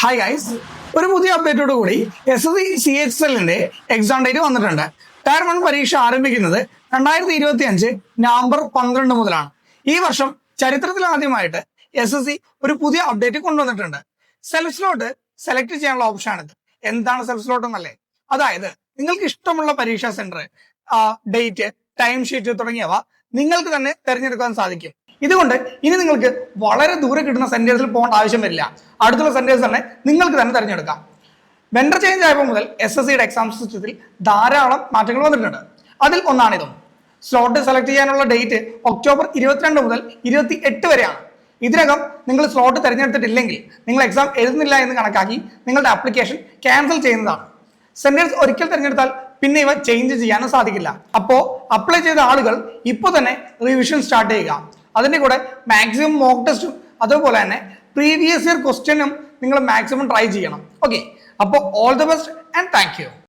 Hi guys, ഒരു പുതിയ അപ്ഡേറ്റോട് കൂടി SSC CHSL എക്സാം ഡേറ്റ് വന്നിട്ടുണ്ട്. ടയർ 1 പരീക്ഷ ആരംഭിക്കുന്നത് 2025 നവംബർ 12 മുതലാണ്. ഈ വർഷം ചരിത്രത്തിൽ ആദ്യമായിട്ട് SSC ഒരു പുതിയ അപ്ഡേറ്റ് കൊണ്ടുവന്നിട്ടുണ്ട്. സെൽഫ് സ്ലോട്ട് സെലക്ട് ചെയ്യാനുള്ള ഓപ്ഷനാണിത്. എന്താണ് സെൽഫ് സ്ലോട്ട് എന്നല്ലേ? അതായത് നിങ്ങൾക്ക് ഇഷ്ടമുള്ള പരീക്ഷാ സെന്റർ, ഡേറ്റ്, ടൈം ഷീറ്റ് തുടങ്ങിയവ നിങ്ങൾക്ക് തന്നെ തിരഞ്ഞെടുക്കാൻ സാധിക്കും. ഇതുകൊണ്ട് ഇനി നിങ്ങൾക്ക് വളരെ ദൂരെ കിട്ടുന്ന സെന്റേഴ്സിൽ പോകേണ്ട ആവശ്യം വരില്ല. അടുത്തുള്ള സെന്റേഴ്സ് തന്നെ നിങ്ങൾക്ക് തന്നെ തിരഞ്ഞെടുക്കാം. വെണ്ടർ ചേഞ്ച് ആയപ്പോൾ മുതൽ SSCയുടെ എക്സാം സിസ്റ്റത്തിൽ ധാരാളം മാറ്റങ്ങൾ വന്നിട്ടുണ്ട്. അതിൽ ഒന്നാണിതും. സ്ലോട്ട് സെലക്ട് ചെയ്യാനുള്ള ഡേറ്റ് ഒക്ടോബർ 22 മുതൽ 28 വരെയാണ്. ഇതിനകം നിങ്ങൾ സ്ലോട്ട് തിരഞ്ഞെടുത്തിട്ടില്ലെങ്കിൽ നിങ്ങൾ എക്സാം എഴുതുന്നില്ല എന്ന് കണക്കാക്കി നിങ്ങളുടെ ആപ്ലിക്കേഷൻ ക്യാൻസൽ ചെയ്യുന്നതാണ്. സെന്റേഴ്സ് ഒരിക്കൽ തിരഞ്ഞെടുത്താൽ പിന്നെ ഇവ ചേഞ്ച് ചെയ്യാനും സാധിക്കില്ല. അപ്പോൾ അപ്ലൈ ചെയ്ത ആളുകൾ ഇപ്പോൾ തന്നെ റിവിഷൻ സ്റ്റാർട്ട് ചെയ്യുക. അതിന്റെ കൂടെ മാക്സിമം മോക്ക് ടെസ്റ്റും അതുപോലെ തന്നെ പ്രീവിയസ് ഇയർ ക്വസ്റ്റ്യനും നിങ്ങൾ മാക്സിമം ട്രൈ ചെയ്യണം. ഓക്കെ, അപ്പോൾ all the best and thank you.